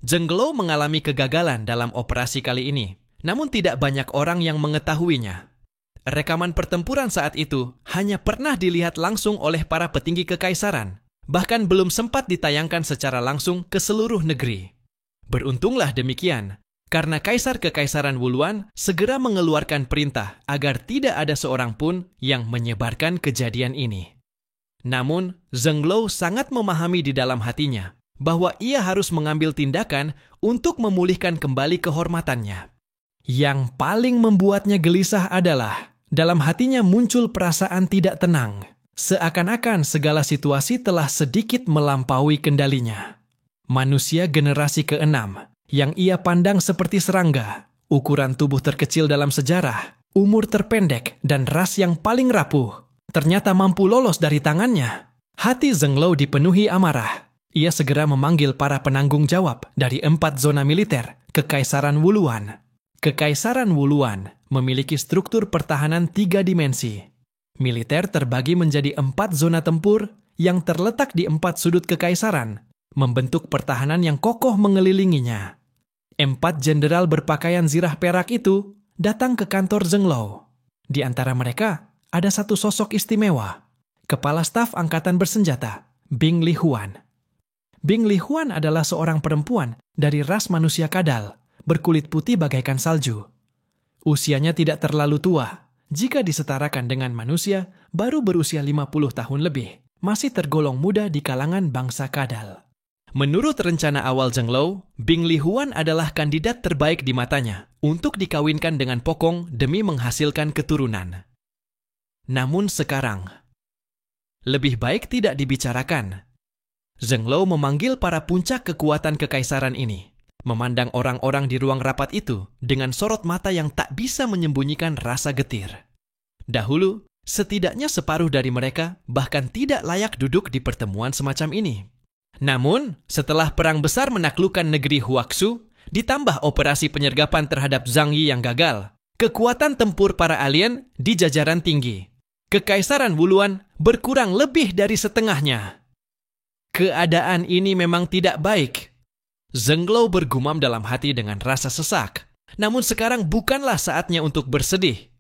Zhenglou mengalami kegagalan dalam operasi kali ini, namun tidak banyak orang yang mengetahuinya. Rekaman pertempuran saat itu hanya pernah dilihat langsung oleh para petinggi kekaisaran, bahkan belum sempat ditayangkan secara langsung ke seluruh negeri. Beruntunglah demikian, karena Kaisar Kekaisaran Wuluan segera mengeluarkan perintah agar tidak ada seorang pun yang menyebarkan kejadian ini. Namun, Zhenglou sangat memahami di dalam hatinya bahwa ia harus mengambil tindakan untuk memulihkan kembali kehormatannya. Yang paling membuatnya gelisah adalah dalam hatinya muncul perasaan tidak tenang, seakan-akan segala situasi telah sedikit melampaui kendalinya. Manusia generasi ke-6 yang ia pandang seperti serangga, ukuran tubuh terkecil dalam sejarah, umur terpendek, dan ras yang paling rapuh, ternyata mampu lolos dari tangannya. Hati Zhenglou dipenuhi amarah. Ia segera memanggil para penanggung jawab dari 4 zona militer Kekaisaran Wuluan. Kekaisaran Wuluan memiliki struktur pertahanan 3 dimensi. Militer terbagi menjadi 4 zona tempur yang terletak di 4 sudut kekaisaran, membentuk pertahanan yang kokoh mengelilinginya. 4 jenderal berpakaian zirah perak itu datang ke kantor Zhenglou. Di antara mereka ada satu sosok istimewa, Kepala Staf Angkatan Bersenjata, Bing Lihuan. Bing Lihuan adalah seorang perempuan dari ras manusia kadal, berkulit putih bagaikan salju. Usianya tidak terlalu tua, jika disetarakan dengan manusia baru berusia 50 tahun lebih, masih tergolong muda di kalangan bangsa kadal. Menurut rencana awal Zhenglou, Bing Lihuan adalah kandidat terbaik di matanya untuk dikawinkan dengan Pokong demi menghasilkan keturunan. Namun sekarang, lebih baik tidak dibicarakan. Zhenglou memanggil para puncak kekuatan kekaisaran ini, memandang orang-orang di ruang rapat itu dengan sorot mata yang tak bisa menyembunyikan rasa getir. Dahulu, setidaknya separuh dari mereka bahkan tidak layak duduk di pertemuan semacam ini. Namun, setelah perang besar menaklukkan negeri Huaxu, ditambah operasi penyergapan terhadap Zhang Yi yang gagal, kekuatan tempur para alien di jajaran tinggi. Kekaisaran Wuluan berkurang lebih dari setengahnya. Keadaan ini memang tidak baik. Zhenglou bergumam dalam hati dengan rasa sesak. Namun sekarang bukanlah saatnya untuk bersedih.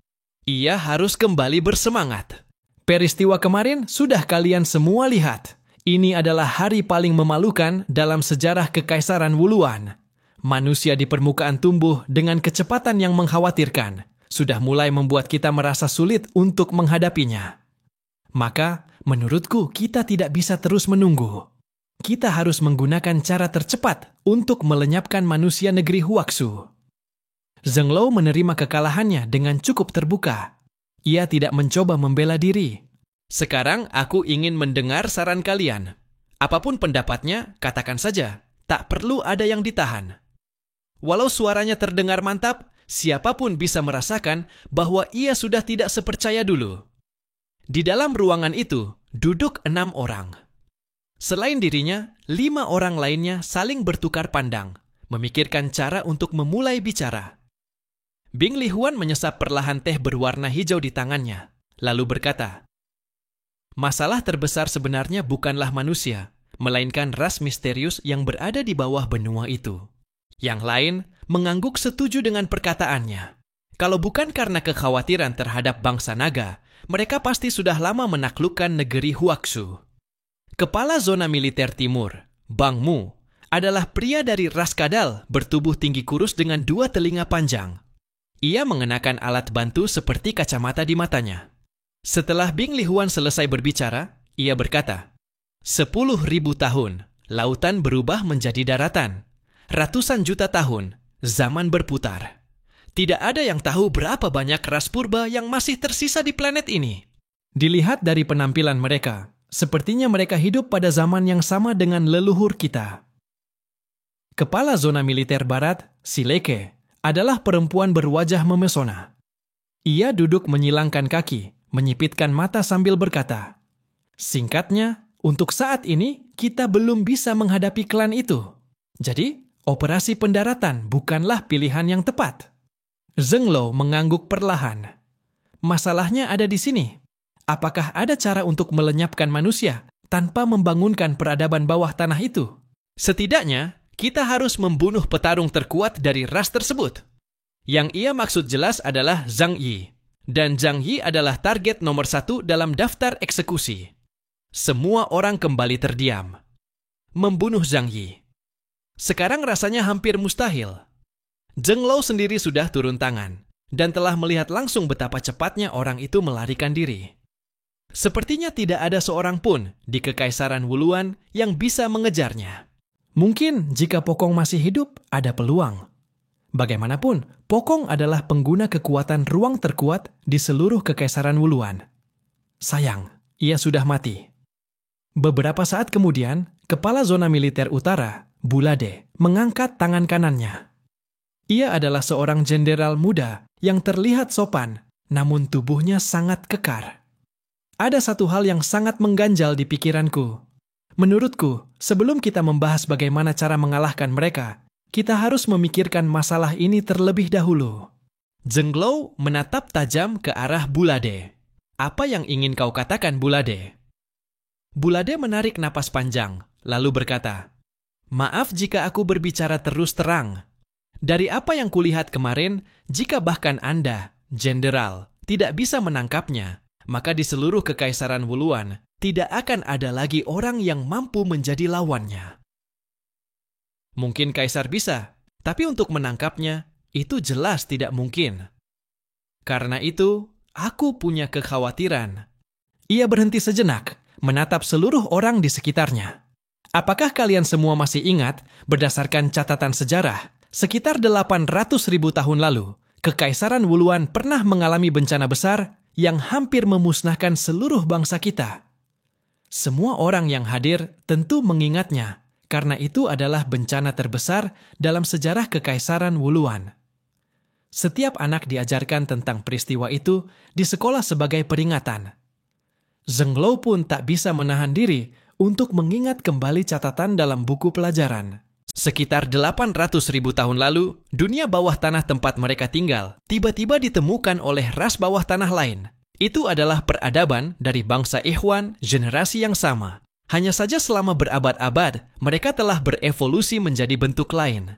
Ia harus kembali bersemangat. Peristiwa kemarin sudah kalian semua lihat. Ini adalah hari paling memalukan dalam sejarah Kekaisaran Wuluan. Manusia di permukaan tumbuh dengan kecepatan yang mengkhawatirkan. Sudah mulai membuat kita merasa sulit untuk menghadapinya. Maka, menurutku kita tidak bisa terus menunggu. Kita harus menggunakan cara tercepat untuk melenyapkan manusia negeri Huaxu. Zhenglou menerima kekalahannya dengan cukup terbuka. Ia tidak mencoba membela diri. Sekarang aku ingin mendengar saran kalian. Apapun pendapatnya, katakan saja. Tak perlu ada yang ditahan. Walau suaranya terdengar mantap, siapapun bisa merasakan bahwa ia sudah tidak sepercaya dulu. Di dalam ruangan itu, duduk 6 orang. Selain dirinya, 5 orang lainnya saling bertukar pandang, memikirkan cara untuk memulai bicara. Bing Lihuan menyesap perlahan teh berwarna hijau di tangannya, lalu berkata, "Masalah terbesar sebenarnya bukanlah manusia, melainkan ras misterius yang berada di bawah benua itu." Yang lain mengangguk setuju dengan perkataannya. Kalau bukan karena kekhawatiran terhadap bangsa naga, mereka pasti sudah lama menaklukkan negeri Huaxu. Kepala Zona Militer Timur, Bang Mu, adalah pria dari ras kadal bertubuh tinggi kurus dengan 2 telinga panjang. Ia mengenakan alat bantu seperti kacamata di matanya. Setelah Bing Lihuan selesai berbicara, ia berkata, 10.000 tahun, lautan berubah menjadi daratan. Ratusan juta tahun, zaman berputar. Tidak ada yang tahu berapa banyak ras purba yang masih tersisa di planet ini. Dilihat dari penampilan mereka, sepertinya mereka hidup pada zaman yang sama dengan leluhur kita. Kepala Zona Militer Barat, Sileke, adalah perempuan berwajah memesona. Ia duduk menyilangkan kaki, menyipitkan mata sambil berkata, "Singkatnya, untuk saat ini kita belum bisa menghadapi klan itu. Jadi, operasi pendaratan bukanlah pilihan yang tepat." Zhenglou mengangguk perlahan. Masalahnya ada di sini. Apakah ada cara untuk melenyapkan manusia tanpa membangunkan peradaban bawah tanah itu? Setidaknya, Kita harus membunuh petarung terkuat dari ras tersebut. Yang ia maksud jelas adalah Zhang Yi. Dan Zhang Yi adalah target nomor 1 dalam daftar eksekusi. Semua orang kembali terdiam. Membunuh Zhang Yi. Sekarang rasanya hampir mustahil. Zheng Lao sendiri sudah turun tangan dan telah melihat langsung betapa cepatnya orang itu melarikan diri. Sepertinya tidak ada seorang pun di Kekaisaran Wuluan yang bisa mengejarnya. Mungkin jika Pokong masih hidup, ada peluang. Bagaimanapun, Pokong adalah pengguna kekuatan ruang terkuat di seluruh Kekaisaran Wuluan. Sayang, ia sudah mati. Beberapa saat kemudian, Kepala Zona Militer Utara, Bulade, mengangkat tangan kanannya. Ia adalah seorang jenderal muda yang terlihat sopan, namun tubuhnya sangat kekar. Ada satu hal yang sangat mengganjal di pikiranku. Menurutku, sebelum kita membahas bagaimana cara mengalahkan mereka, kita harus memikirkan masalah ini terlebih dahulu. Zheng Lao menatap tajam ke arah Bulade. Apa yang ingin kau katakan, Bulade? Bulade menarik napas panjang, lalu berkata, "Maaf jika aku berbicara terus terang. Dari apa yang kulihat kemarin, jika bahkan Anda, Jenderal, tidak bisa menangkapnya, maka di seluruh Kekaisaran Wuluan tidak akan ada lagi orang yang mampu menjadi lawannya. Mungkin Kaisar bisa, tapi untuk menangkapnya, itu jelas tidak mungkin. Karena itu, aku punya kekhawatiran." Ia berhenti sejenak, menatap seluruh orang di sekitarnya. Apakah kalian semua masih ingat, berdasarkan catatan sejarah, sekitar 800.000 tahun lalu, Kekaisaran Wuluan pernah mengalami bencana besar yang hampir memusnahkan seluruh bangsa kita? Semua orang yang hadir tentu mengingatnya, karena itu adalah bencana terbesar dalam sejarah Kekaisaran Wuluan. Setiap anak diajarkan tentang peristiwa itu di sekolah sebagai peringatan. Zheng Lao pun tak bisa menahan diri untuk mengingat kembali catatan dalam buku pelajaran. Sekitar 800.000 tahun lalu, dunia bawah tanah tempat mereka tinggal tiba-tiba ditemukan oleh ras bawah tanah lain. Itu adalah peradaban dari bangsa Ikhwan generasi yang sama. Hanya saja selama berabad-abad, mereka telah berevolusi menjadi bentuk lain.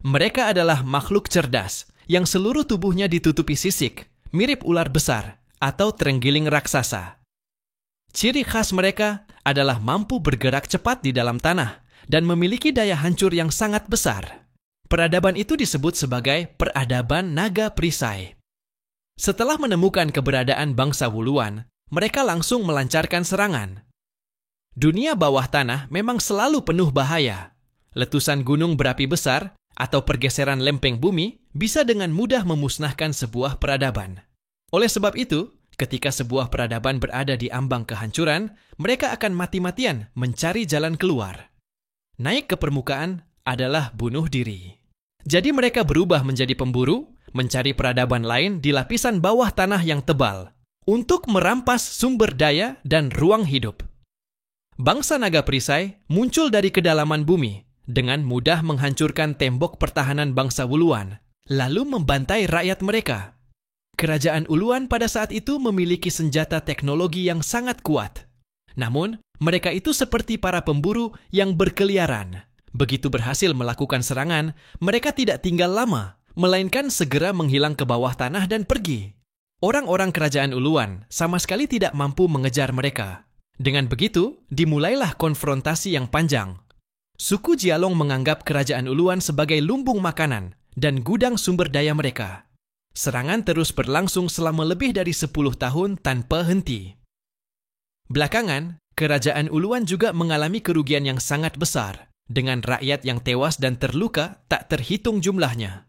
Mereka adalah makhluk cerdas yang seluruh tubuhnya ditutupi sisik, mirip ular besar atau terenggiling raksasa. Ciri khas mereka adalah mampu bergerak cepat di dalam tanah dan memiliki daya hancur yang sangat besar. Peradaban itu disebut sebagai peradaban naga perisai. Setelah menemukan keberadaan bangsa Wuluan, mereka langsung melancarkan serangan. Dunia bawah tanah memang selalu penuh bahaya. Letusan gunung berapi besar atau pergeseran lempeng bumi bisa dengan mudah memusnahkan sebuah peradaban. Oleh sebab itu, ketika sebuah peradaban berada di ambang kehancuran, mereka akan mati-matian mencari jalan keluar. Naik ke permukaan adalah bunuh diri. Jadi mereka berubah menjadi pemburu, mencari peradaban lain di lapisan bawah tanah yang tebal, untuk merampas sumber daya dan ruang hidup. Bangsa naga perisai muncul dari kedalaman bumi dengan mudah menghancurkan tembok pertahanan bangsa Wuluan, lalu membantai rakyat mereka. Kerajaan Wuluan pada saat itu memiliki senjata teknologi yang sangat kuat. Namun, mereka itu seperti para pemburu yang berkeliaran. Begitu berhasil melakukan serangan, mereka tidak tinggal lama, melainkan segera menghilang ke bawah tanah dan pergi. Orang-orang kerajaan Wuluan sama sekali tidak mampu mengejar mereka. Dengan begitu, dimulailah konfrontasi yang panjang. Suku Jialong menganggap kerajaan Wuluan sebagai lumbung makanan dan gudang sumber daya mereka. Serangan terus berlangsung selama lebih dari 10 tahun tanpa henti. Belakangan, kerajaan Wuluan juga mengalami kerugian yang sangat besar, dengan rakyat yang tewas dan terluka tak terhitung jumlahnya.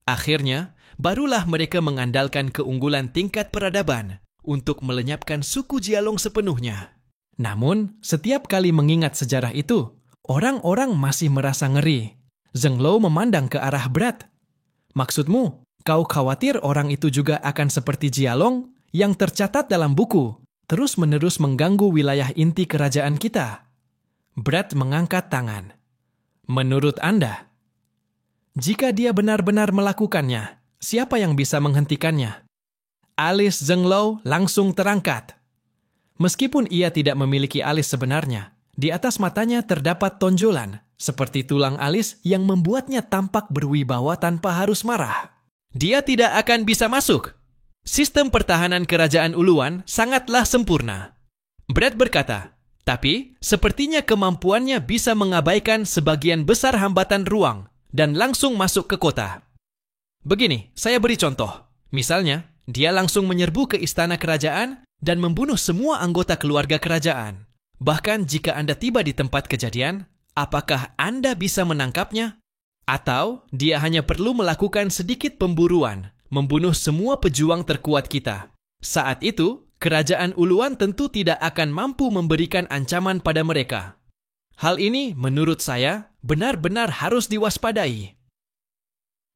Akhirnya, barulah mereka mengandalkan keunggulan tingkat peradaban untuk melenyapkan suku Jialong sepenuhnya. Namun, setiap kali mengingat sejarah itu, orang-orang masih merasa ngeri. Zheng Lao memandang ke arah Brad. "Maksudmu, kau khawatir orang itu juga akan seperti Jialong yang tercatat dalam buku, terus-menerus mengganggu wilayah inti kerajaan kita?" Brad mengangkat tangan. "Menurut Anda, jika dia benar-benar melakukannya, siapa yang bisa menghentikannya?" Alis Zheng Lao langsung terangkat. Meskipun ia tidak memiliki alis sebenarnya, di atas matanya terdapat tonjolan, seperti tulang alis yang membuatnya tampak berwibawa tanpa harus marah. Dia tidak akan bisa masuk. Sistem pertahanan kerajaan Uluan sangatlah sempurna. Brad berkata, tapi sepertinya kemampuannya bisa mengabaikan sebagian besar hambatan ruang dan langsung masuk ke kota. Begini, saya beri contoh. Misalnya, dia langsung menyerbu ke istana kerajaan dan membunuh semua anggota keluarga kerajaan. Bahkan jika Anda tiba di tempat kejadian, apakah Anda bisa menangkapnya? Atau dia hanya perlu melakukan sedikit pemburuan, membunuh semua pejuang terkuat kita. Saat itu, kerajaan Uluan tentu tidak akan mampu memberikan ancaman pada mereka. Hal ini, menurut saya, benar-benar harus diwaspadai.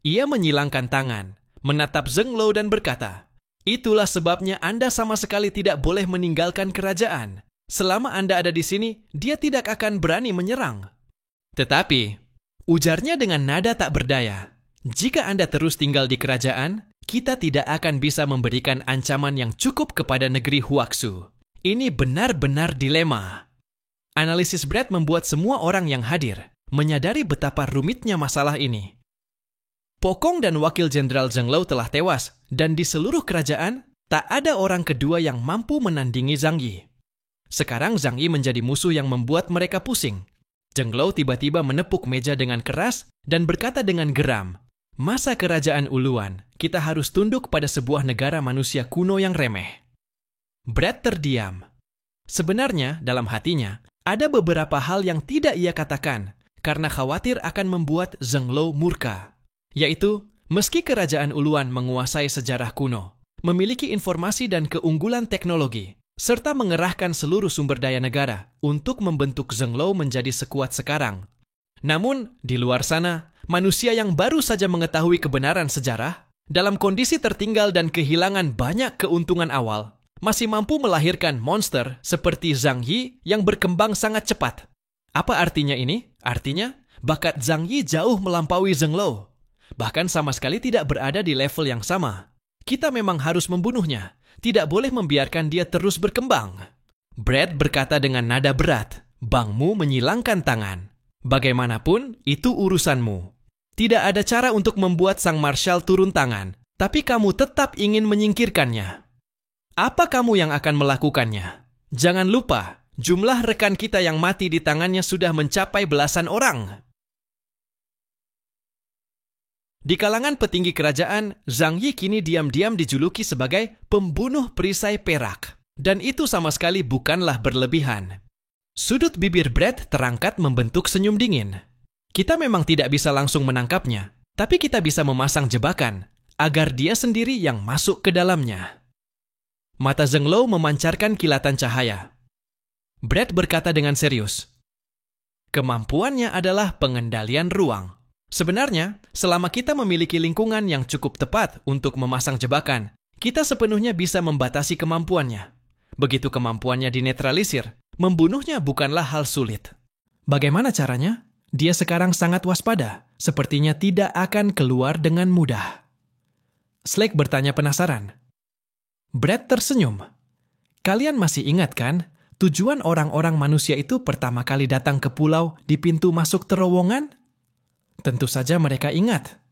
Ia menyilangkan tangan, menatap Zheng Lo dan berkata, itulah sebabnya Anda sama sekali tidak boleh meninggalkan kerajaan. Selama Anda ada di sini, dia tidak akan berani menyerang. Tetapi, ujarnya dengan nada tak berdaya, jika Anda terus tinggal di kerajaan, kita tidak akan bisa memberikan ancaman yang cukup kepada negeri Huaxu. Ini benar-benar dilema. Analisis Brad membuat semua orang yang hadir menyadari betapa rumitnya masalah ini. Pokong dan Wakil Jenderal Zheng Lo telah tewas, dan di seluruh kerajaan, tak ada orang kedua yang mampu menandingi Zhang Yi. Sekarang Zhang Yi menjadi musuh yang membuat mereka pusing. Zheng Lo tiba-tiba menepuk meja dengan keras dan berkata dengan geram, masa kerajaan Uluan, kita harus tunduk pada sebuah negara manusia kuno yang remeh. Brad terdiam. Sebenarnya, dalam hatinya, ada beberapa hal yang tidak ia katakan, karena khawatir akan membuat Zheng Lo murka. Yaitu, meski kerajaan Uluan menguasai sejarah kuno, memiliki informasi dan keunggulan teknologi, serta mengerahkan seluruh sumber daya negara untuk membentuk Zheng Lo menjadi sekuat sekarang. Namun, di luar sana, manusia yang baru saja mengetahui kebenaran sejarah, dalam kondisi tertinggal dan kehilangan banyak keuntungan awal, masih mampu melahirkan monster seperti Zhang Yi yang berkembang sangat cepat. Apa artinya ini? Artinya, bakat Zhang Yi jauh melampaui Zheng Lo. Bahkan sama sekali tidak berada di level yang sama. Kita memang harus membunuhnya. Tidak boleh membiarkan dia terus berkembang. Brad berkata dengan nada berat. Bangmu menyilangkan tangan. Bagaimanapun, itu urusanmu. Tidak ada cara untuk membuat sang marshal turun tangan, tapi kamu tetap ingin menyingkirkannya. Apa kamu yang akan melakukannya? Jangan lupa, jumlah rekan kita yang mati di tangannya sudah mencapai belasan orang. Di kalangan petinggi kerajaan, Zhang Yi kini diam-diam dijuluki sebagai pembunuh perisai perak. Dan itu sama sekali bukanlah berlebihan. Sudut bibir Brad terangkat membentuk senyum dingin. Kita memang tidak bisa langsung menangkapnya, tapi kita bisa memasang jebakan, agar dia sendiri yang masuk ke dalamnya. Mata Zheng Lo memancarkan kilatan cahaya. Brad berkata dengan serius, kemampuannya adalah pengendalian ruang. Sebenarnya, selama kita memiliki lingkungan yang cukup tepat untuk memasang jebakan, kita sepenuhnya bisa membatasi kemampuannya. Begitu kemampuannya dinetralisir, membunuhnya bukanlah hal sulit. Bagaimana caranya? Dia sekarang sangat waspada, sepertinya tidak akan keluar dengan mudah. Slake bertanya penasaran. Brad tersenyum. Kalian masih ingat kan, tujuan orang-orang manusia itu pertama kali datang ke pulau di pintu masuk terowongan? Tentu saja mereka ingat.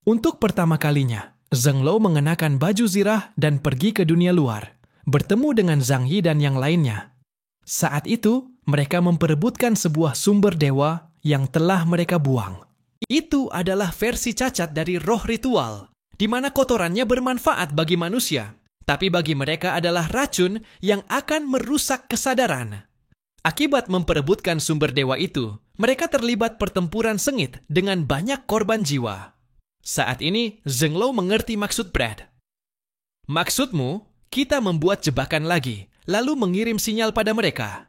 Untuk pertama kalinya, Zheng Lo mengenakan baju zirah dan pergi ke dunia luar, bertemu dengan Zhang Yi dan yang lainnya. Saat itu, mereka memperebutkan sebuah sumber dewa yang telah mereka buang. Itu adalah versi cacat dari roh ritual, di mana kotorannya bermanfaat bagi manusia, tapi bagi mereka adalah racun yang akan merusak kesadaran. Akibat memperebutkan sumber dewa itu, mereka terlibat pertempuran sengit dengan banyak korban jiwa. Saat ini, Zheng Lo mengerti maksud Brad. Maksudmu, kita membuat jebakan lagi, lalu mengirim sinyal pada mereka.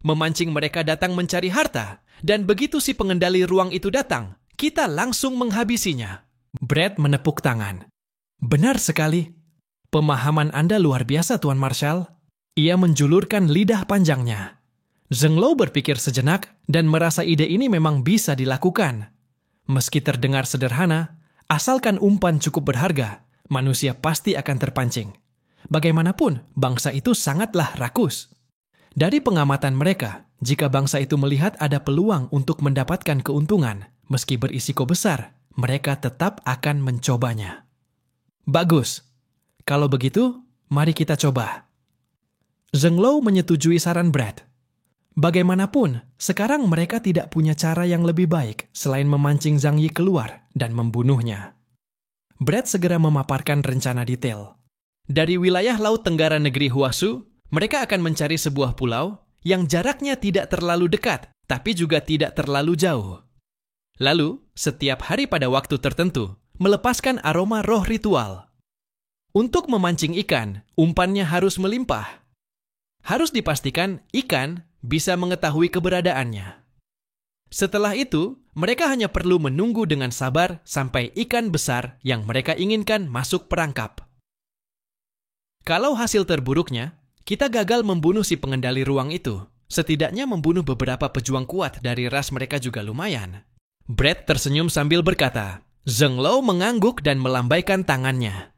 Memancing mereka datang mencari harta, dan begitu si pengendali ruang itu datang, kita langsung menghabisinya. Brad menepuk tangan. Benar sekali. Pemahaman Anda luar biasa, Tuan Marshal. Ia menjulurkan lidah panjangnya. Zheng Lo berpikir sejenak dan merasa ide ini memang bisa dilakukan. Meski terdengar sederhana, asalkan umpan cukup berharga, manusia pasti akan terpancing. Bagaimanapun, bangsa itu sangatlah rakus. Dari pengamatan mereka, jika bangsa itu melihat ada peluang untuk mendapatkan keuntungan, meski berisiko besar, mereka tetap akan mencobanya. Bagus. Kalau begitu, mari kita coba. Zheng Lou menyetujui saran Brad. Bagaimanapun, sekarang mereka tidak punya cara yang lebih baik selain memancing Zhang Yi keluar dan membunuhnya. Brad segera memaparkan rencana detail. Dari wilayah Laut Tenggara negeri Huasu, mereka akan mencari sebuah pulau yang jaraknya tidak terlalu dekat, tapi juga tidak terlalu jauh. Lalu, setiap hari pada waktu tertentu, melepaskan aroma roh ritual. Untuk memancing ikan, umpannya harus melimpah. Harus dipastikan ikan bisa mengetahui keberadaannya. Setelah itu, mereka hanya perlu menunggu dengan sabar sampai ikan besar yang mereka inginkan masuk perangkap. Kalau hasil terburuknya, kita gagal membunuh si pengendali ruang itu. Setidaknya membunuh beberapa pejuang kuat dari ras mereka juga lumayan. Brad tersenyum sambil berkata. Zheng Lou mengangguk dan melambaikan tangannya.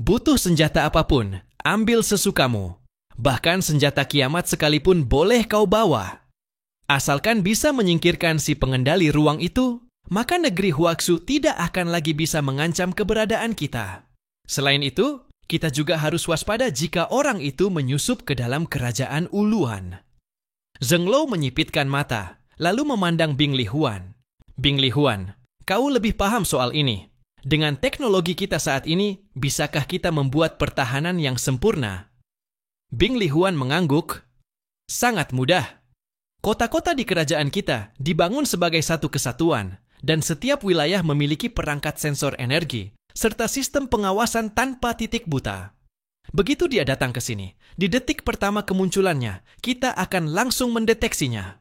Butuh senjata apapun, ambil sesukamu. Bahkan senjata kiamat sekalipun boleh kau bawa. Asalkan bisa menyingkirkan si pengendali ruang itu, maka negeri Huaxu tidak akan lagi bisa mengancam keberadaan kita. Selain itu, kita juga harus waspada jika orang itu menyusup ke dalam kerajaan Uluan. Zheng Lou menyipitkan mata, lalu memandang Bing Li Huan. Bing Li Huan, kau lebih paham soal ini. Dengan teknologi kita saat ini, bisakah kita membuat pertahanan yang sempurna? Bing Li Huan mengangguk. Sangat mudah. Kota-kota di kerajaan kita dibangun sebagai satu kesatuan, dan setiap wilayah memiliki perangkat sensor energi, serta sistem pengawasan tanpa titik buta. Begitu dia datang ke sini, di detik pertama kemunculannya, kita akan langsung mendeteksinya.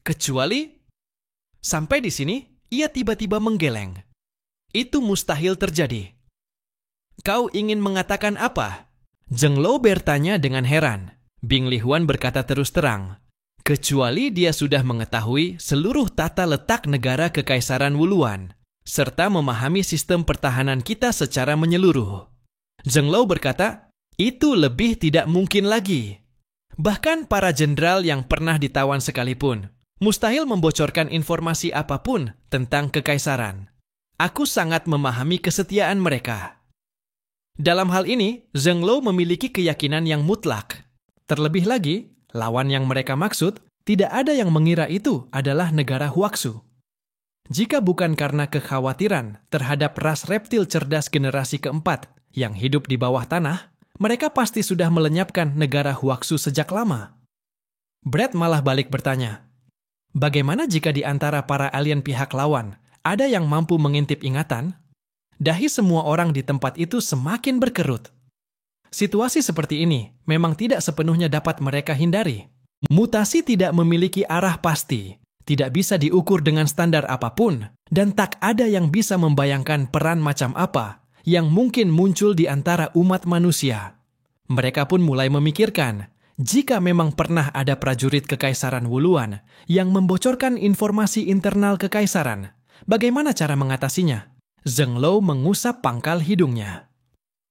Kecuali, sampai di sini, ia tiba-tiba menggeleng. Itu mustahil terjadi. Kau ingin mengatakan apa? Zheng Lou bertanya dengan heran. Bing Li Huan berkata terus terang. Kecuali dia sudah mengetahui seluruh tata letak negara Kekaisaran Wuluan, serta memahami sistem pertahanan kita secara menyeluruh. Zheng Lou berkata, itu lebih tidak mungkin lagi. Bahkan para jenderal yang pernah ditawan sekalipun, mustahil membocorkan informasi apapun tentang kekaisaran. Aku sangat memahami kesetiaan mereka. Dalam hal ini, Zheng Lou memiliki keyakinan yang mutlak. Terlebih lagi, lawan yang mereka maksud, tidak ada yang mengira itu adalah negara Huaxu. Jika bukan karena kekhawatiran terhadap ras reptil cerdas generasi keempat yang hidup di bawah tanah, mereka pasti sudah melenyapkan negara Huaxu sejak lama. Brad malah balik bertanya, bagaimana jika di antara para alien pihak lawan ada yang mampu mengintip ingatan? Dahi semua orang di tempat itu semakin berkerut. Situasi seperti ini memang tidak sepenuhnya dapat mereka hindari. Mutasi tidak memiliki arah pasti. Tidak bisa diukur dengan standar apapun, dan tak ada yang bisa membayangkan peran macam apa yang mungkin muncul di antara umat manusia. Mereka pun mulai memikirkan, jika memang pernah ada prajurit Kekaisaran Wuluan yang membocorkan informasi internal Kekaisaran, bagaimana cara mengatasinya? Zheng Lou mengusap pangkal hidungnya.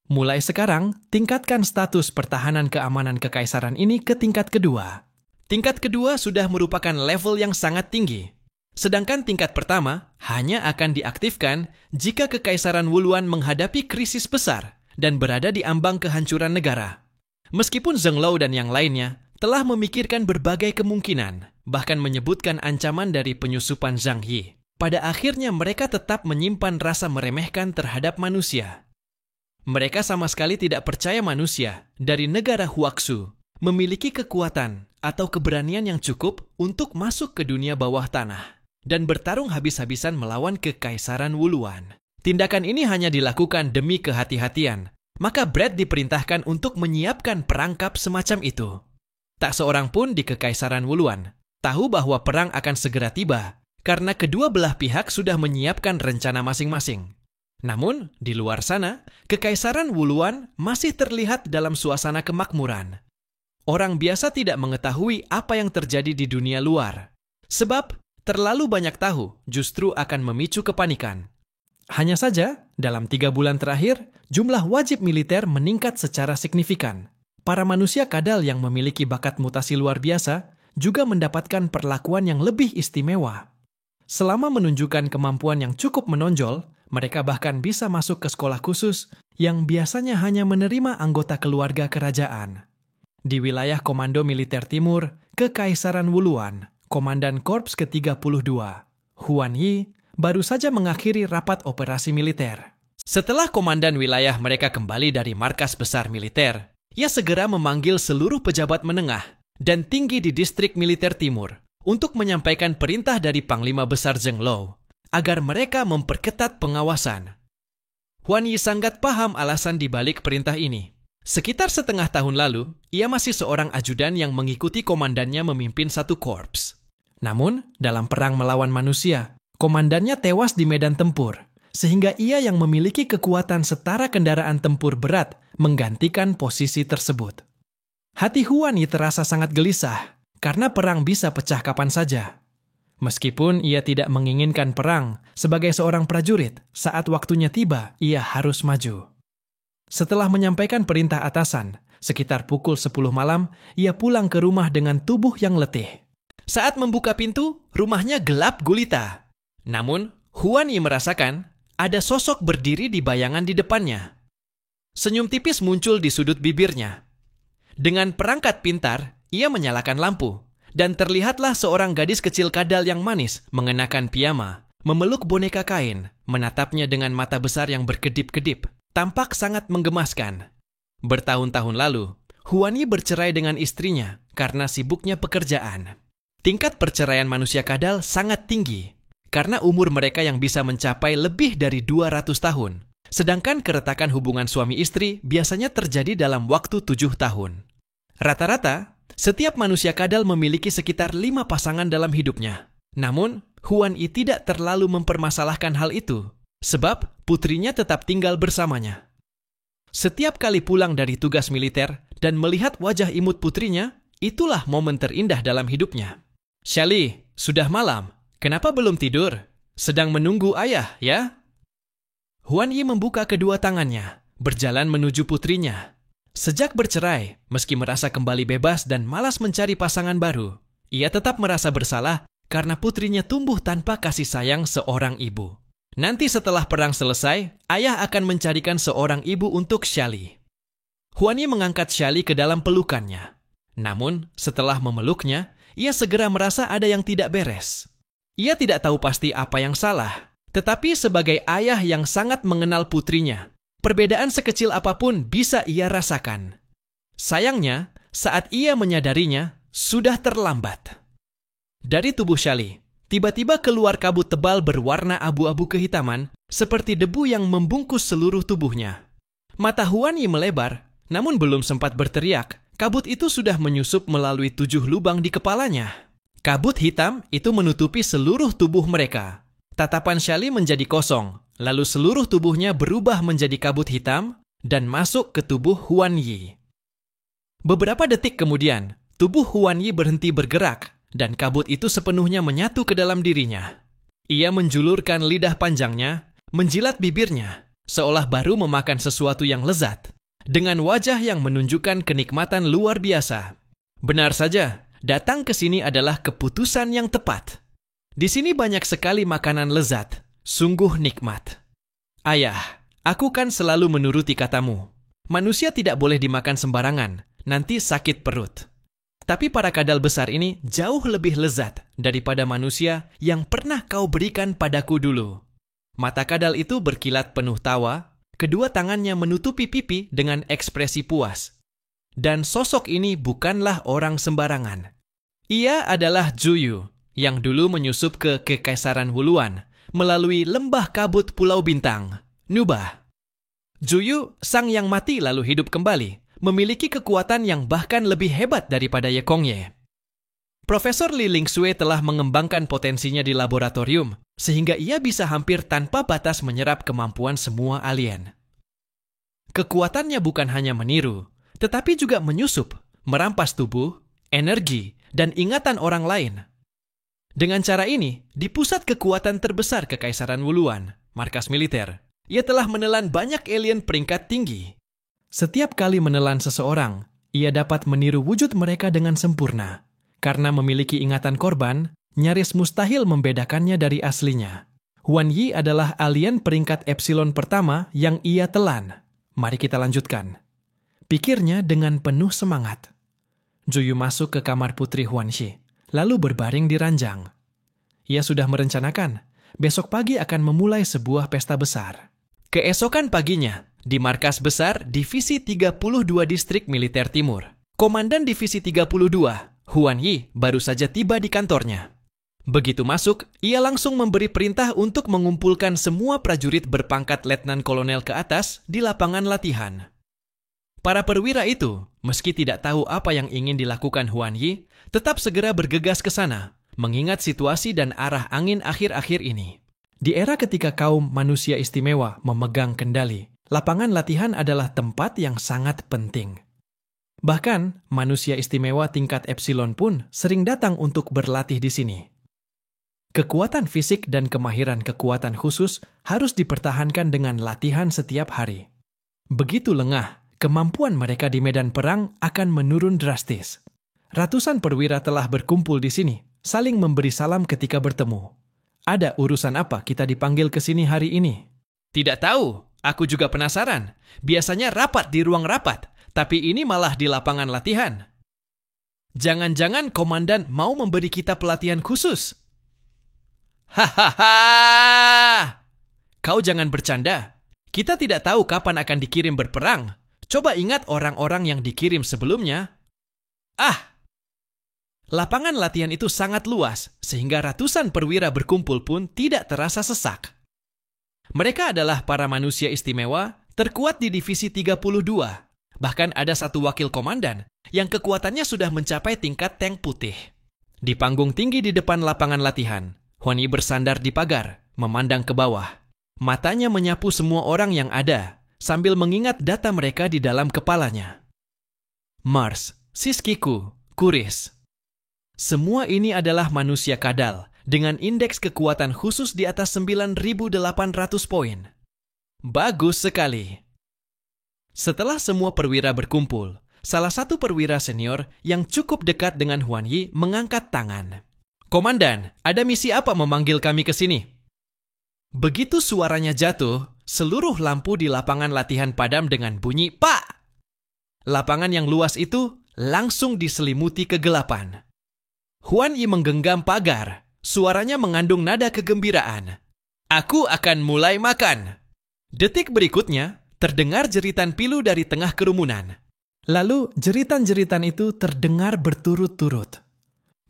Mulai sekarang, tingkatkan status pertahanan keamanan Kekaisaran ini ke tingkat kedua. Tingkat kedua sudah merupakan level yang sangat tinggi. Sedangkan tingkat pertama hanya akan diaktifkan jika Kekaisaran Wuluan menghadapi krisis besar dan berada di ambang kehancuran negara. Meskipun Zheng Lou dan yang lainnya telah memikirkan berbagai kemungkinan, bahkan menyebutkan ancaman dari penyusupan Zhang Yi, pada akhirnya mereka tetap menyimpan rasa meremehkan terhadap manusia. Mereka sama sekali tidak percaya manusia dari negara Huaxu memiliki kekuatan atau keberanian yang cukup untuk masuk ke dunia bawah tanah dan bertarung habis-habisan melawan Kekaisaran Wuluan. Tindakan ini hanya dilakukan demi kehati-hatian, maka Brad diperintahkan untuk menyiapkan perangkap semacam itu. Tak seorang pun di Kekaisaran Wuluan tahu bahwa perang akan segera tiba, karena kedua belah pihak sudah menyiapkan rencana masing-masing. Namun, di luar sana, Kekaisaran Wuluan masih terlihat dalam suasana kemakmuran. Orang biasa tidak mengetahui apa yang terjadi di dunia luar. Sebab, terlalu banyak tahu justru akan memicu kepanikan. Hanya saja, dalam 3 bulan terakhir, jumlah wajib militer meningkat secara signifikan. Para manusia kadal yang memiliki bakat mutasi luar biasa juga mendapatkan perlakuan yang lebih istimewa. Selama menunjukkan kemampuan yang cukup menonjol, mereka bahkan bisa masuk ke sekolah khusus yang biasanya hanya menerima anggota keluarga kerajaan. Di wilayah Komando Militer Timur, Kekaisaran Wuluan, Komandan Korps ke-32, Huan Yi, baru saja mengakhiri rapat operasi militer. Setelah komandan wilayah mereka kembali dari markas besar militer, ia segera memanggil seluruh pejabat menengah dan tinggi di distrik militer timur untuk menyampaikan perintah dari Panglima Besar Zheng Luo agar mereka memperketat pengawasan. Huan Yi sangat paham alasan dibalik perintah ini. Sekitar setengah tahun lalu, ia masih seorang ajudan yang mengikuti komandannya memimpin satu korps. Namun, dalam perang melawan manusia, komandannya tewas di medan tempur, sehingga ia yang memiliki kekuatan setara kendaraan tempur berat menggantikan posisi tersebut. Hati Huan Yi terasa sangat gelisah, karena perang bisa pecah kapan saja. Meskipun ia tidak menginginkan perang, sebagai seorang prajurit, saat waktunya tiba, ia harus maju. Setelah menyampaikan perintah atasan, sekitar pukul 10 malam, ia pulang ke rumah dengan tubuh yang letih. Saat membuka pintu, rumahnya gelap gulita. Namun, Huan Yi merasakan ada sosok berdiri di bayangan di depannya. Senyum tipis muncul di sudut bibirnya. Dengan perangkat pintar, ia menyalakan lampu, dan terlihatlah seorang gadis kecil kadal yang manis mengenakan piyama, memeluk boneka kain, menatapnya dengan mata besar yang berkedip-kedip, tampak sangat menggemaskan. Bertahun-tahun lalu, Huan Yi bercerai dengan istrinya karena sibuknya pekerjaan. Tingkat perceraian manusia kadal sangat tinggi, karena umur mereka yang bisa mencapai lebih dari 200 tahun. Sedangkan keretakan hubungan suami istri biasanya terjadi dalam waktu 7 tahun. Rata-rata, setiap manusia kadal memiliki sekitar 5 pasangan dalam hidupnya. Namun, Huan Yi tidak terlalu mempermasalahkan hal itu, sebab putrinya tetap tinggal bersamanya. Setiap kali pulang dari tugas militer dan melihat wajah imut putrinya, itulah momen terindah dalam hidupnya. "Shally, sudah malam. Kenapa belum tidur? Sedang menunggu ayah, ya?" Huan Yi membuka kedua tangannya, berjalan menuju putrinya. Sejak bercerai, meski merasa kembali bebas dan malas mencari pasangan baru, ia tetap merasa bersalah karena putrinya tumbuh tanpa kasih sayang seorang ibu. Nanti setelah perang selesai, ayah akan mencarikan seorang ibu untuk Shally. Huan Yi mengangkat Shally ke dalam pelukannya. Namun, setelah memeluknya, ia segera merasa ada yang tidak beres. Ia tidak tahu pasti apa yang salah, tetapi sebagai ayah yang sangat mengenal putrinya, perbedaan sekecil apapun bisa ia rasakan. Sayangnya, saat ia menyadarinya, sudah terlambat. Dari tubuh Shally, tiba-tiba keluar kabut tebal berwarna abu-abu kehitaman, seperti debu yang membungkus seluruh tubuhnya. Mata Huan Yi melebar, namun belum sempat berteriak, kabut itu sudah menyusup melalui 7 lubang di kepalanya. Kabut hitam itu menutupi seluruh tubuh mereka. Tatapan Shally menjadi kosong, lalu seluruh tubuhnya berubah menjadi kabut hitam dan masuk ke tubuh Huan Yi. Beberapa detik kemudian, tubuh Huan Yi berhenti bergerak dan kabut itu sepenuhnya menyatu ke dalam dirinya. Ia menjulurkan lidah panjangnya, menjilat bibirnya, seolah baru memakan sesuatu yang lezat, dengan wajah yang menunjukkan kenikmatan luar biasa. Benar saja, datang ke sini adalah keputusan yang tepat. Di sini banyak sekali makanan lezat, sungguh nikmat. Ayah, aku kan selalu menuruti katamu. Manusia tidak boleh dimakan sembarangan, nanti sakit perut. Tapi para kadal besar ini jauh lebih lezat daripada manusia yang pernah kau berikan padaku dulu. Mata kadal itu berkilat penuh tawa, kedua tangannya menutupi pipi dengan ekspresi puas. Dan sosok ini bukanlah orang sembarangan. Ia adalah Juyu, yang dulu menyusup ke Kekaisaran Wuluan melalui lembah kabut Pulau Bintang, Nubah. Juyu, sang yang mati lalu hidup kembali, memiliki kekuatan yang bahkan lebih hebat daripada Ye Kongye. Profesor Li Lingsue telah mengembangkan potensinya di laboratorium, sehingga ia bisa hampir tanpa batas menyerap kemampuan semua alien. Kekuatannya bukan hanya meniru, tetapi juga menyusup, merampas tubuh, energi, dan ingatan orang lain. Dengan cara ini, di pusat kekuatan terbesar Kekaisaran Wuluan, markas militer, ia telah menelan banyak alien peringkat tinggi. Setiap kali menelan seseorang, ia dapat meniru wujud mereka dengan sempurna. Karena memiliki ingatan korban, nyaris mustahil membedakannya dari aslinya. Huan Yi adalah alien peringkat Epsilon pertama yang ia telan. Mari kita lanjutkan. Pikirnya dengan penuh semangat. Zuyu masuk ke kamar putri Huanxi, lalu berbaring di ranjang. Ia sudah merencanakan, besok pagi akan memulai sebuah pesta besar. Keesokan paginya, di markas besar Divisi 32 Distrik Militer Timur, Komandan Divisi 32, Huan Yi, baru saja tiba di kantornya. Begitu masuk, ia langsung memberi perintah untuk mengumpulkan semua prajurit berpangkat letnan kolonel ke atas di lapangan latihan. Para perwira itu, meski tidak tahu apa yang ingin dilakukan Huan Yi, tetap segera bergegas ke sana, mengingat situasi dan arah angin akhir-akhir ini. Di era ketika kaum manusia istimewa memegang kendali, lapangan latihan adalah tempat yang sangat penting. Bahkan, manusia istimewa tingkat Epsilon pun sering datang untuk berlatih di sini. Kekuatan fisik dan kemahiran kekuatan khusus harus dipertahankan dengan latihan setiap hari. Begitu lengah, kemampuan mereka di medan perang akan menurun drastis. Ratusan perwira telah berkumpul di sini, saling memberi salam ketika bertemu. Ada urusan apa kita dipanggil ke sini hari ini? Tidak tahu, aku juga penasaran. Biasanya rapat di ruang rapat, tapi ini malah di lapangan latihan. Jangan-jangan komandan mau memberi kita pelatihan khusus? Hahaha! Kau jangan bercanda. Kita tidak tahu kapan akan dikirim berperang. Coba ingat orang-orang yang dikirim sebelumnya. Lapangan latihan itu sangat luas, sehingga ratusan perwira berkumpul pun tidak terasa sesak. Mereka adalah para manusia istimewa terkuat di Divisi 32. Bahkan ada satu wakil komandan yang kekuatannya sudah mencapai tingkat tank putih. Di panggung tinggi di depan lapangan latihan, Huan Yi bersandar di pagar, memandang ke bawah. Matanya menyapu semua orang yang ada, sambil mengingat data mereka di dalam kepalanya. Mars, Siskiku, Kuris. Semua ini adalah manusia kadal, dengan indeks kekuatan khusus di atas 9.800 poin. Bagus sekali. Setelah semua perwira berkumpul, salah satu perwira senior yang cukup dekat dengan Huan Yi mengangkat tangan. Komandan, ada misi apa memanggil kami ke sini? Begitu suaranya jatuh, seluruh lampu di lapangan latihan padam dengan bunyi "Pak!". Lapangan yang luas itu langsung diselimuti kegelapan. Huan Yi menggenggam pagar, suaranya mengandung nada kegembiraan. Aku akan mulai makan. Detik berikutnya, terdengar jeritan pilu dari tengah kerumunan. Lalu jeritan-jeritan itu terdengar berturut-turut.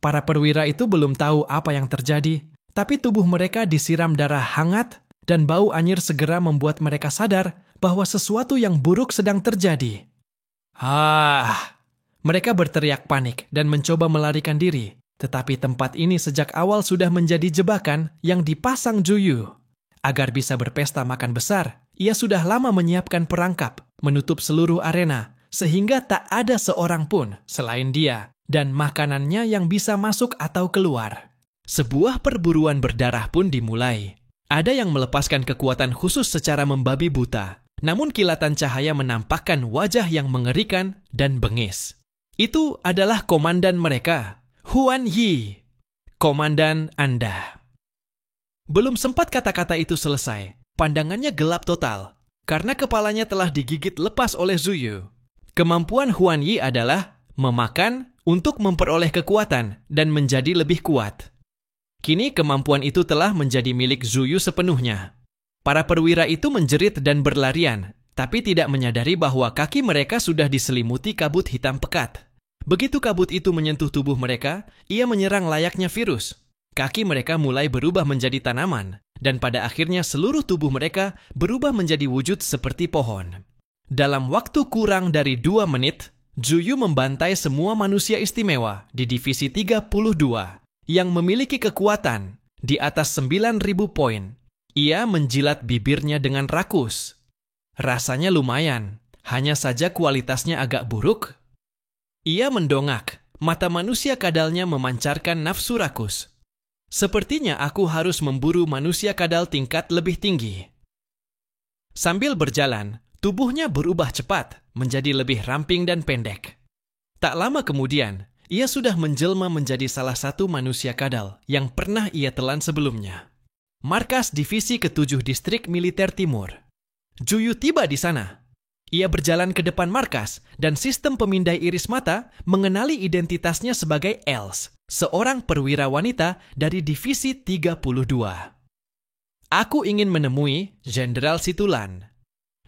Para perwira itu belum tahu apa yang terjadi, tapi tubuh mereka disiram darah hangat dan bau anyir segera membuat mereka sadar bahwa sesuatu yang buruk sedang terjadi. Mereka berteriak panik dan mencoba melarikan diri, tetapi tempat ini sejak awal sudah menjadi jebakan yang dipasang Zuyu. Agar bisa berpesta makan besar, ia sudah lama menyiapkan perangkap, menutup seluruh arena, sehingga tak ada seorang pun selain dia dan makanannya yang bisa masuk atau keluar. Sebuah perburuan berdarah pun dimulai. Ada yang melepaskan kekuatan khusus secara membabi buta, namun kilatan cahaya menampakkan wajah yang mengerikan dan bengis. Itu adalah komandan mereka, Huan Yi, komandan Anda. Belum sempat kata-kata itu selesai, pandangannya gelap total, karena kepalanya telah digigit lepas oleh Zuyu. Kemampuan Huan Yi adalah memakan untuk memperoleh kekuatan dan menjadi lebih kuat. Kini kemampuan itu telah menjadi milik Zuyu sepenuhnya. Para perwira itu menjerit dan berlarian, tapi tidak menyadari bahwa kaki mereka sudah diselimuti kabut hitam pekat. Begitu kabut itu menyentuh tubuh mereka, ia menyerang layaknya virus. Kaki mereka mulai berubah menjadi tanaman, dan pada akhirnya seluruh tubuh mereka berubah menjadi wujud seperti pohon. Dalam waktu kurang dari 2 menit, Zuyu membantai semua manusia istimewa di Divisi 32 yang memiliki kekuatan di atas 9.000 poin. Ia menjilat bibirnya dengan rakus. Rasanya lumayan, hanya saja kualitasnya agak buruk. Ia mendongak, mata manusia kadalnya memancarkan nafsu rakus. Sepertinya aku harus memburu manusia kadal tingkat lebih tinggi. Sambil berjalan, tubuhnya berubah cepat menjadi lebih ramping dan pendek. Tak lama kemudian, ia sudah menjelma menjadi salah satu manusia kadal yang pernah ia telan sebelumnya. Markas Divisi ke-7 Distrik Militer Timur. Juyu tiba di sana. Ia berjalan ke depan markas dan sistem pemindai iris mata mengenali identitasnya sebagai Els, seorang perwira wanita dari Divisi 32. Aku ingin menemui Jenderal Situlan.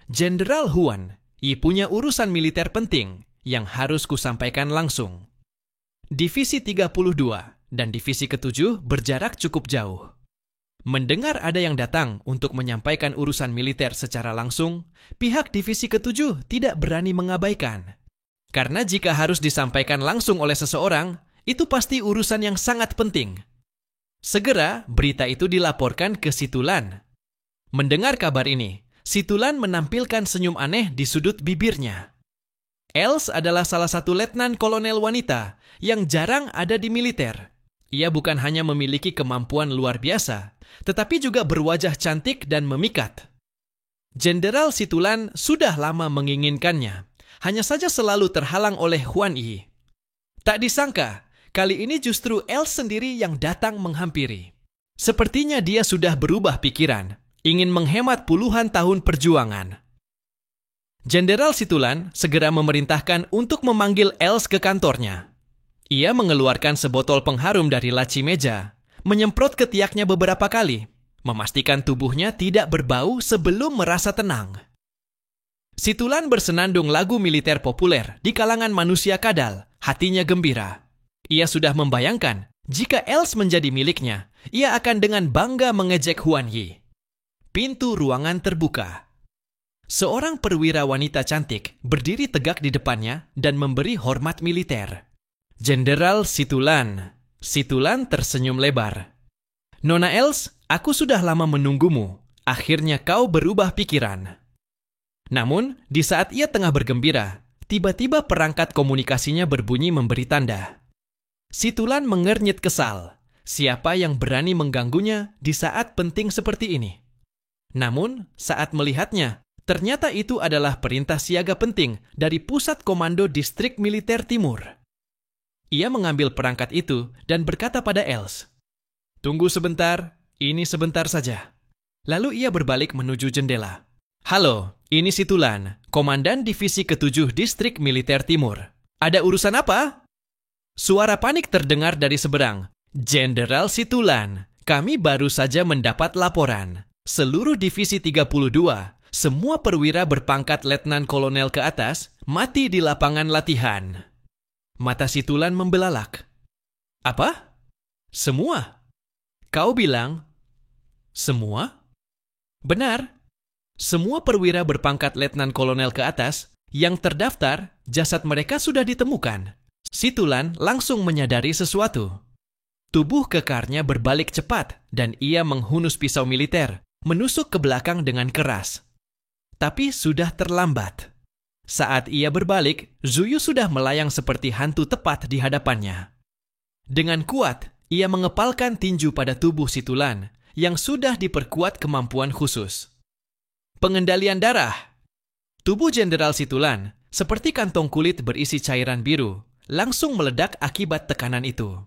Jenderal Huan, ia punya urusan militer penting yang harus kusampaikan langsung. Divisi 32 dan Divisi ke-7 berjarak cukup jauh. Mendengar ada yang datang untuk menyampaikan urusan militer secara langsung, pihak Divisi ke-7 tidak berani mengabaikan. Karena jika harus disampaikan langsung oleh seseorang, itu pasti urusan yang sangat penting. Segera, berita itu dilaporkan ke Situlan. Mendengar kabar ini, Situlan menampilkan senyum aneh di sudut bibirnya. Els adalah salah satu letnan kolonel wanita yang jarang ada di militer. Ia bukan hanya memiliki kemampuan luar biasa, tetapi juga berwajah cantik dan memikat. Jenderal Situlan sudah lama menginginkannya, hanya saja selalu terhalang oleh Huan Yi. Tak disangka, kali ini justru Els sendiri yang datang menghampiri. Sepertinya dia sudah berubah pikiran, ingin menghemat puluhan tahun perjuangan. Jenderal Situlan segera memerintahkan untuk memanggil Els ke kantornya. Ia mengeluarkan sebotol pengharum dari laci meja, menyemprot ketiaknya beberapa kali, memastikan tubuhnya tidak berbau sebelum merasa tenang. Situlan bersenandung lagu militer populer di kalangan manusia kadal, hatinya gembira. Ia sudah membayangkan, jika Els menjadi miliknya, ia akan dengan bangga mengejek Huan Yi. Pintu ruangan terbuka. Seorang perwira wanita cantik berdiri tegak di depannya dan memberi hormat militer. Jenderal Situlan. Situlan tersenyum lebar. Nona Els, aku sudah lama menunggumu. Akhirnya kau berubah pikiran. Namun, di saat ia tengah bergembira, tiba-tiba perangkat komunikasinya berbunyi memberi tanda. Situlan mengernyit kesal. Siapa yang berani mengganggunya di saat penting seperti ini? Namun, saat melihatnya, ternyata itu adalah perintah siaga penting dari Pusat Komando Distrik Militer Timur. Ia mengambil perangkat itu dan berkata pada Els, "Tunggu sebentar, ini sebentar saja." Lalu ia berbalik menuju jendela. "Halo, ini Situlan, Komandan Divisi ke-7 Distrik Militer Timur. Ada urusan apa?" Suara panik terdengar dari seberang. "Jenderal Situlan, kami baru saja mendapat laporan. Seluruh Divisi 32, semua perwira berpangkat letnan kolonel ke atas, mati di lapangan latihan." Mata Situlan membelalak. "Apa? Semua? Kau bilang, semua?" "Benar. Semua perwira berpangkat letnan kolonel ke atas yang terdaftar, jasad mereka sudah ditemukan." Situlan langsung menyadari sesuatu. Tubuh kekarnya berbalik cepat dan ia menghunus pisau militer, menusuk ke belakang dengan keras. Tapi sudah terlambat. Saat ia berbalik, Zuyu sudah melayang seperti hantu tepat di hadapannya. Dengan kuat, ia mengepalkan tinju pada tubuh Situlan yang sudah diperkuat kemampuan khusus. Pengendalian darah. Tubuh Jenderal Situlan, seperti kantong kulit berisi cairan biru, langsung meledak akibat tekanan itu.